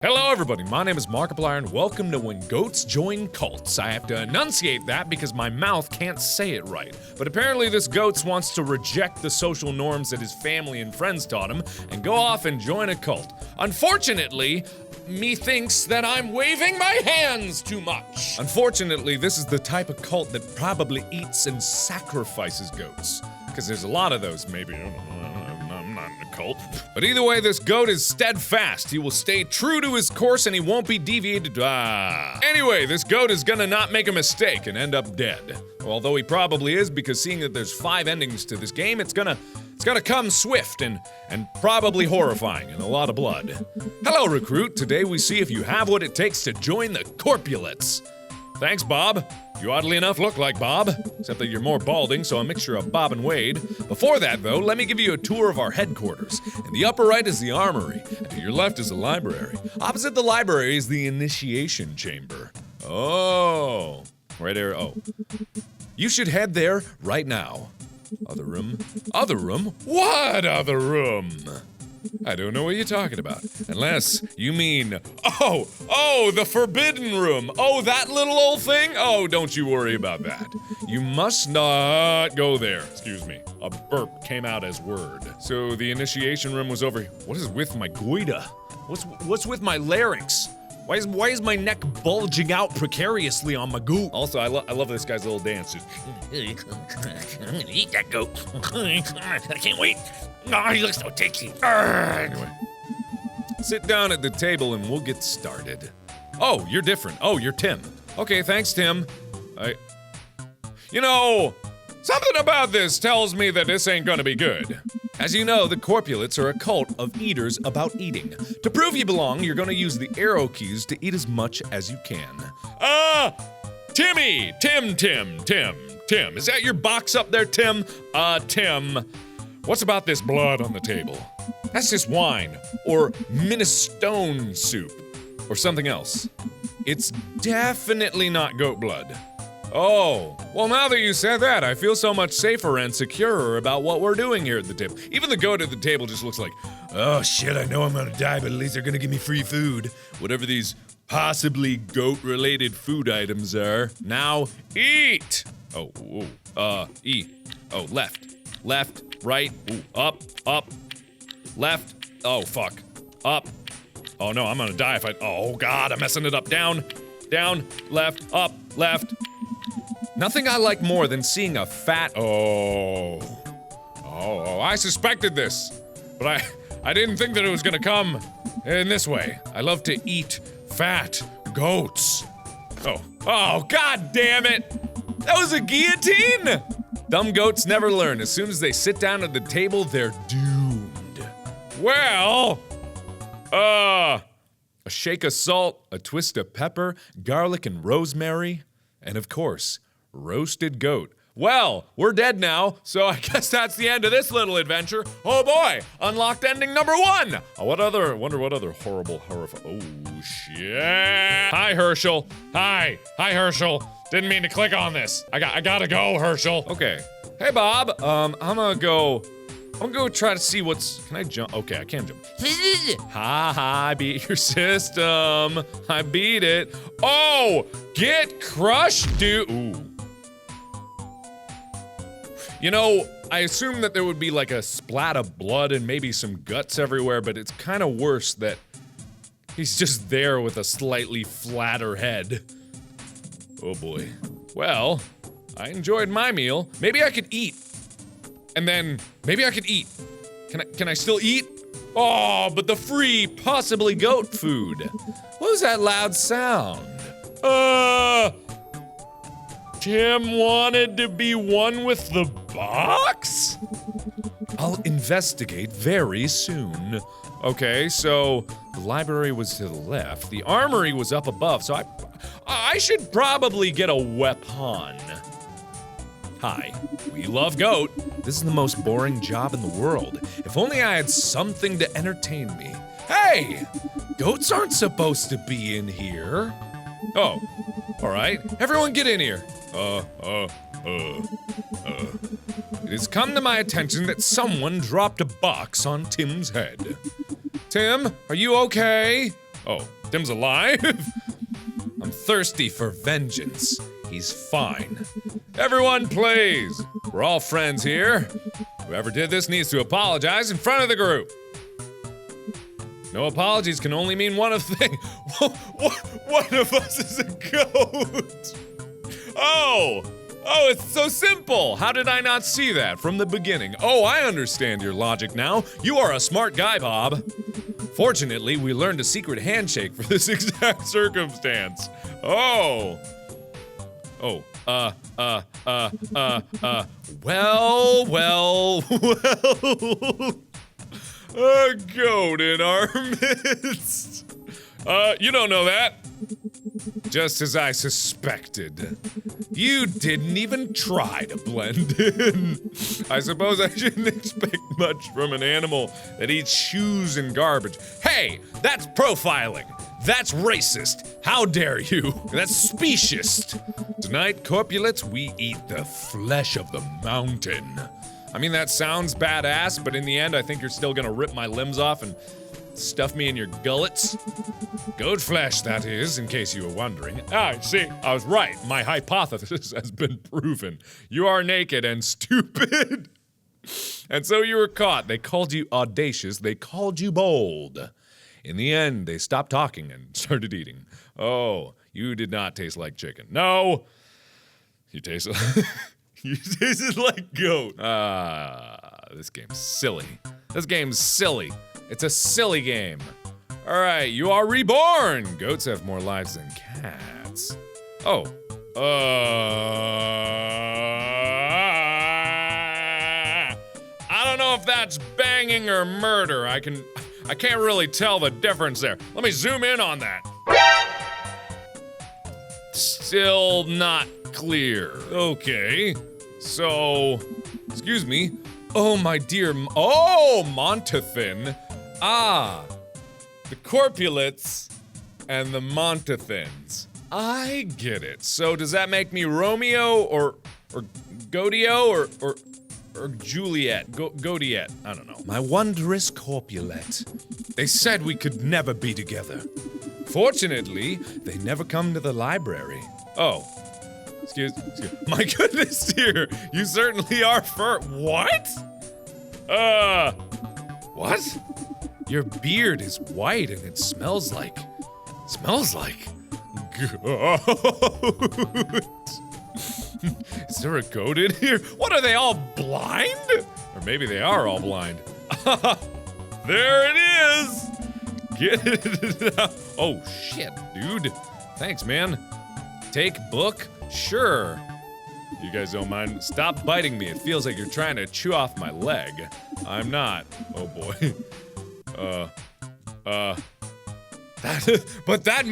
Hello everybody, my name is Markiplier and welcome to When Goats Join Cults. I have to enunciate that because my mouth can't say it right. But apparently this goats wants to reject the social norms that his family and friends taught him and go off and join a cult. Unfortunately, methinks that I'm waving my hands too much. Unfortunately, this is the type of cult that probably eats and sacrifices goats. Because there's a lot of those, maybe. I'm not in a cult. But either way, this goat is steadfast. He will stay true to his course and he won't be deviated. Anyway, this goat is gonna not make a mistake and end up dead. Although he probably is, because seeing that there's 5 endings to this game, it's gonna come swift and probably horrifying and a lot of blood. Hello, recruit. Today we see if you have what it takes to join the Corpulets. Thanks, Bob. You oddly enough look like Bob, except that you're more balding, so a mixture of Bob and Wade. Before that, though, let me give you a tour of our headquarters. In the upper right is the armory, and to your left is the library. Opposite the library is the initiation chamber. Oh, right there, oh. You should head there right now. Other room? Other room? What other room? I don't know what you're talking about. Unless you mean, oh, the forbidden room. Oh, that little old thing? Oh, don't you worry about that. You must not go there. Excuse me. A burp came out as word. So the initiation room was over here. What is with my goiter? What's with my larynx? Why is my neck bulging out precariously on my goop? Also, I love this guy's little dance. I'm gonna eat that goat. I can't wait. Oh, he looks so tasty. Anyway, sit down at the table and we'll get started. Oh, you're different. Oh, you're Tim. Okay, thanks, Tim. You know, something about this tells me that this ain't gonna be good. As you know, the Corpulets are a cult of eaters about eating. To prove you belong, you're gonna use the arrow keys to eat as much as you can. Timmy! Tim. Is that your box up there, Tim? Tim. What's about this blood on the table? That's just wine, or minestrone soup, or something else. It's definitely not goat blood. Oh, well now that you said that, I feel so much safer and securer about what we're doing here at the table. Even the goat at the table just looks like, oh shit, I know I'm gonna die, but at least they're gonna give me free food. Whatever these possibly goat-related food items are. Now, eat! Eat. Oh, left, right, ooh, up, left, oh fuck, up. Oh no, I'm gonna die if oh god, I'm messing it up. Down, left, up, left. Nothing I like more than seeing a fat, I suspected this, but I didn't think that it was gonna come in this way. I love to eat fat goats. Oh god damn it! That was a guillotine! Dumb goats never learn. As soon as they sit down at the table, they're doomed. Well, a shake of salt, a twist of pepper, garlic and rosemary, and of course, roasted goat. Well, we're dead now, so I guess that's the end of this little adventure. Oh boy, unlocked ending number 1. Wonder what other horrible. Oh shit. Hi Herschel. Hi Herschel. Didn't mean to click on this. I gotta go, Herschel. Okay. Hey Bob, I'm gonna go try to see what's, can I jump? Okay, I can jump. I beat your system. I beat it. Oh, get crushed, dude. Ooh. You know, I assumed that there would be like a splat of blood and maybe some guts everywhere, but it's kind of worse that he's just there with a slightly flatter head. Oh boy. Well, I enjoyed my meal. Maybe I could eat. And then, maybe I could eat. Can I still eat? Oh, but the free, possibly goat food. What was that loud sound? Tim wanted to be one with the box? I'll investigate very soon. Okay, so the library was to the left, the armory was up above, so I should probably get a weapon. Hi, we love goat. This is the most boring job in the world. If only I had something to entertain me. Hey, goats aren't supposed to be in here. Oh, all right, everyone get in here. It has come to my attention that someone dropped a box on Tim's head. Tim, are you okay? Oh, Tim's alive? I'm thirsty for vengeance. He's fine. Everyone plays. We're all friends here. Whoever did this needs to apologize in front of the group. No apologies can only mean one of things. One of us is a goat. Oh, it's so simple. How did I not see that from the beginning? Oh, I understand your logic now. You are a smart guy, Bob. Fortunately, we learned a secret handshake for this exact circumstance. Well. A goat in our midst. You don't know that. Just as I suspected. You didn't even try to blend in. I suppose I shouldn't expect much from an animal that eats shoes and garbage. Hey, that's profiling. That's racist. How dare you? That's speciest. Tonight, corpulets, we eat the flesh of the mountain. I mean, that sounds badass, but in the end, I think you're still gonna rip my limbs off and stuff me in your gullets. Goat flesh, that is, in case you were wondering. See, I was right. My hypothesis has been proven. You are naked and stupid. And so you were caught. They called you audacious. They called you bold. In the end, they stopped talking and started eating. Oh, you did not taste like chicken. No, you tasted you tasted like goat. This game's silly. This game's silly. It's a silly game. All right, you are reborn. Goats have more lives than cats. Oh. I don't know if that's banging or murder. I can't really tell the difference there. Let me zoom in on that. Still not clear. Okay. So, excuse me. Oh, my dear. Montathin. The corpulets and the Montathins. I get it. So does that make me Romeo or Godio or Juliet? Godiet? I don't know. My wondrous corpulet. They said we could never be together. Fortunately, they never come to the library. Oh. Excuse. My goodness, dear. You certainly are What? What? Your beard is white and it smells like goat. Is there a goat in here? What, are they all blind? Or maybe they are all blind. There it is! Get it out. Oh shit, dude. Thanks, man. Take book? Sure. You guys don't mind? Stop biting me. It feels like you're trying to chew off my leg. I'm not. Oh boy. But that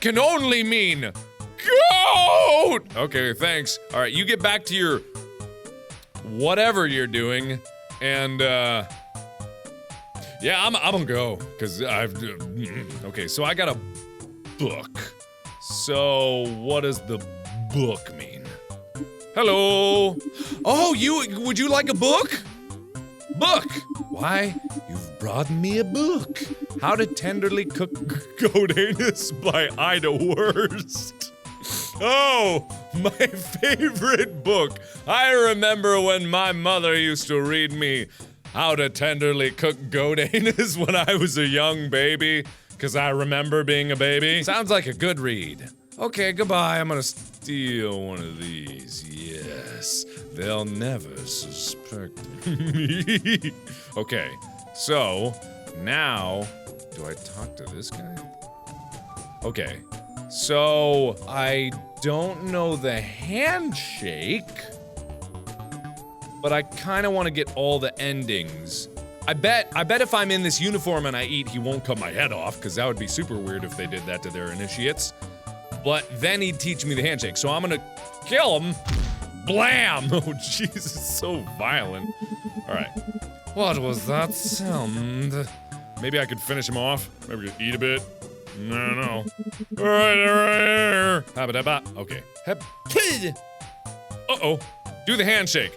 can only mean goat! Okay, thanks. All right, you get back to your whatever you're doing, and yeah, I'm gonna go, because okay, so I got a book. So what does the book mean? Hello? Oh, would you like a book? Book! Why, you've brought me a book. How to Tenderly Cook Goat Anus by Ida Wurst. Oh, my favorite book. I remember when my mother used to read me How to Tenderly Cook Goat Anus when I was a young baby, because I remember being a baby. Sounds like a good read. Okay, goodbye. I'm gonna steal one of these. Yes, they'll never suspect me. Okay, so now, do I talk to this guy? Okay, so I don't know the handshake, but I kind of want to get all the endings. I bet if I'm in this uniform and I eat, he won't cut my head off, because that would be super weird if they did that to their initiates. But then he'd teach me the handshake, so I'm gonna kill him. Blam! Oh, Jesus, so violent. All right. What was that sound? Maybe I could finish him off. Maybe we could eat a bit. I don't know. All right. Okay. Uh-oh. Do the handshake.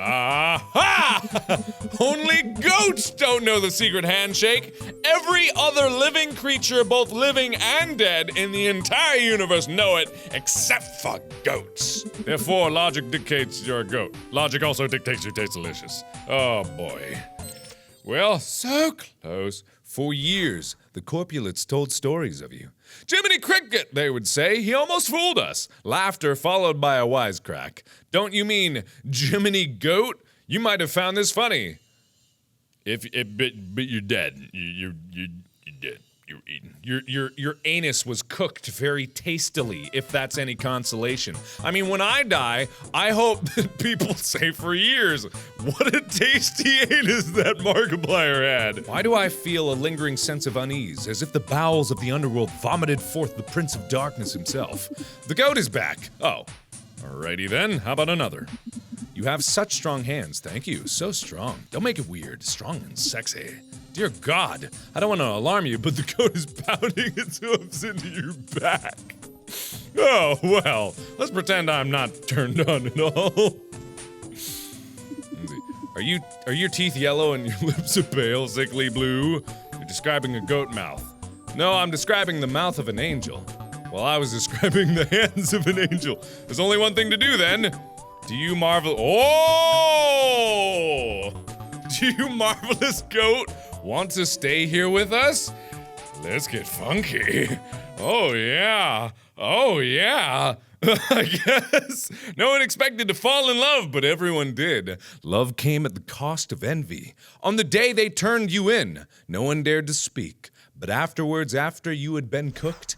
Aha! Only goats don't know the secret handshake. Every other living creature, both living and dead, in the entire universe know it, except for goats. Therefore, logic dictates you're a goat. Logic also dictates you taste delicious. Oh boy. Well, so close. For years, the corpulents told stories of you. Jiminy Cricket, they would say. He almost fooled us. Laughter followed by a wisecrack. Don't you mean Jiminy Goat? You might have found this funny. But you're dead. You're dead. You're eaten. Your anus was cooked very tastily, if that's any consolation. I mean, when I die, I hope that people say for years, what a tasty anus that Markiplier had. Why do I feel a lingering sense of unease, as if the bowels of the underworld vomited forth the Prince of Darkness himself? The goat is back. Oh, alrighty then. How about another? You have such strong hands, thank you. So strong. Don't make it weird. Strong and sexy. Dear God, I don't want to alarm you, but the goat is pounding its hooves into your back. Oh, well, let's pretend I'm not turned on at all. Are your teeth yellow and your lips are pale, sickly blue? You're describing a goat mouth. No, I'm describing the mouth of an angel. Well, I was describing the hands of an angel. There's only one thing to do then. Do you marvelous goat want to stay here with us? Let's get funky. Oh yeah. I guess. No one expected to fall in love, but everyone did. Love came at the cost of envy. On the day they turned you in, no one dared to speak. But afterwards, after you had been cooked,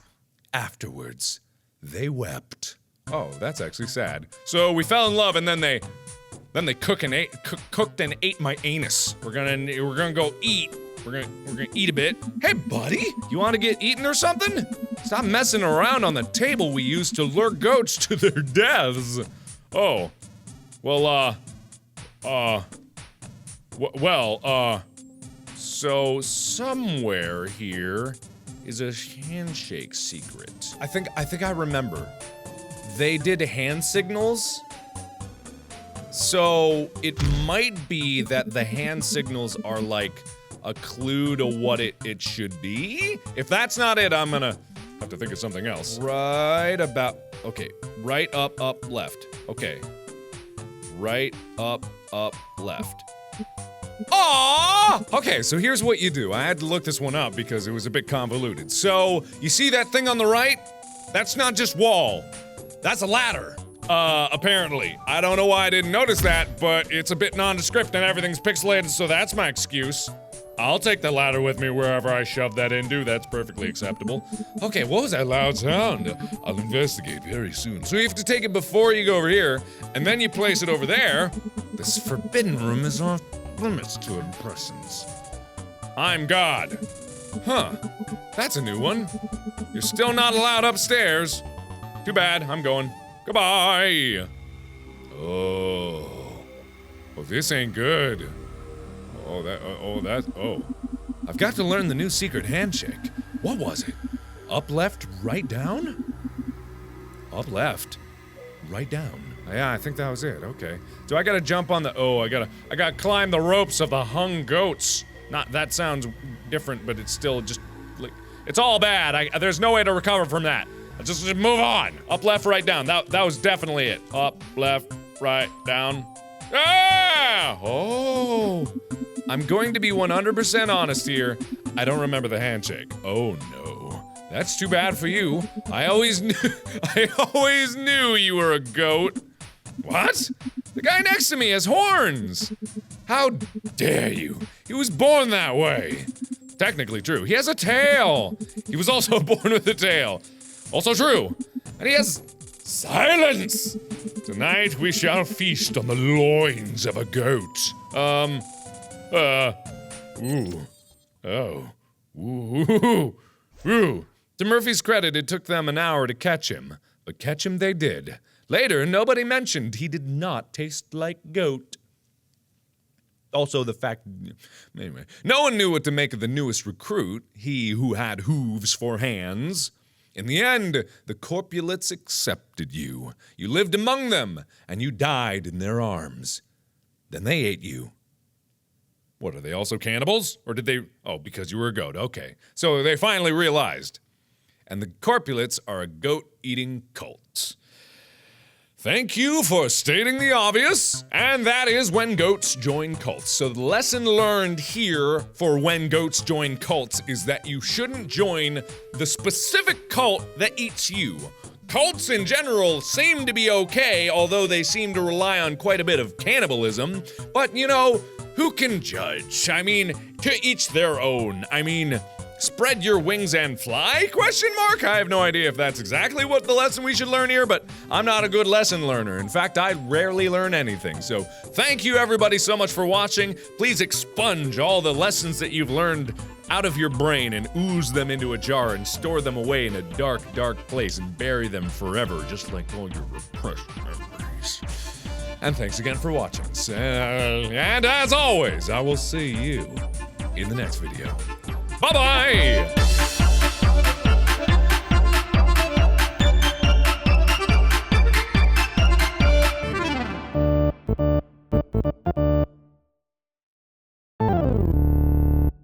afterwards, they wept. Oh, that's actually sad. So we fell in love, and then they cooked and ate my anus. We're gonna go eat. We're gonna eat a bit. Hey, buddy, you want to get eaten or something? Stop messing around on the table we used to lure goats to their deaths. Oh, well, so somewhere here is a handshake secret. I think I remember. They did hand signals. So it might be that the hand signals are like a clue to what it should be. If that's not it, I'm gonna have to think of something else. Right up, left. Okay. Right up, left. Aww! Okay, so here's what you do. I had to look this one up because it was a bit convoluted. So, you see that thing on the right? That's not just wall. That's a ladder. Apparently. I don't know why I didn't notice that, but it's a bit nondescript and everything's pixelated, so that's my excuse. I'll take the ladder with me wherever I shove that into. That's perfectly acceptable. Okay, what was that loud sound? I'll investigate very soon. So you have to take it before you go over here, and then you place it over there. This forbidden room is off limits to impressions. I'm God. Huh. That's a new one. You're still not allowed upstairs. Too bad, I'm going. Goodbye! Oh, this ain't good. I've got to learn the new secret handshake. What was it? Up, left, right, down? Up, left, right, down. Yeah, I think that was it, okay. So I gotta jump on the, I gotta climb the ropes of the hung goats. That sounds different, but it's still just, like, it's all bad. There's no way to recover from that. Just move on. Up, left, right, down. That was definitely it. Up, left, right, down. Ah! Oh. I'm going to be 100% honest here. I don't remember the handshake. Oh no. That's too bad for you. I always knew you were a goat. What? The guy next to me has horns. How dare you? He was born that way. Technically true. He has a tail. He was also born with a tail. Also true. And he has silence. Tonight we shall feast on the loins of a goat. To Murphy's credit, it took them an hour to catch him. But catch him they did. Later, nobody mentioned he did not taste like goat. Also, the fact... Anyway, no one knew what to make of the newest recruit, he who had hooves for hands. In the end, the corpulents accepted you. You lived among them, and you died in their arms. Then they ate you. What, are they also cannibals? Or did they... Oh, because you were a goat. Okay. So they finally realized. And the corpulents are a goat-eating cult. Thank you for stating the obvious. And that is when goats join cults. So the lesson learned here for when goats join cults is that you shouldn't join the specific cult that eats you. Cults in general seem to be okay, although they seem to rely on quite a bit of cannibalism. But, you know, who can judge? I mean, to each their own. I mean, spread your wings and fly? Question mark? I have no idea if that's exactly what the lesson we should learn here, but I'm not a good lesson learner. In fact, I rarely learn anything. So thank you everybody so much for watching. Please expunge all the lessons that you've learned out of your brain and ooze them into a jar and store them away in a dark, dark place and bury them forever, just like all your repressed memories. And thanks again for watching. And as always, I will see you in the next video. Bye-bye!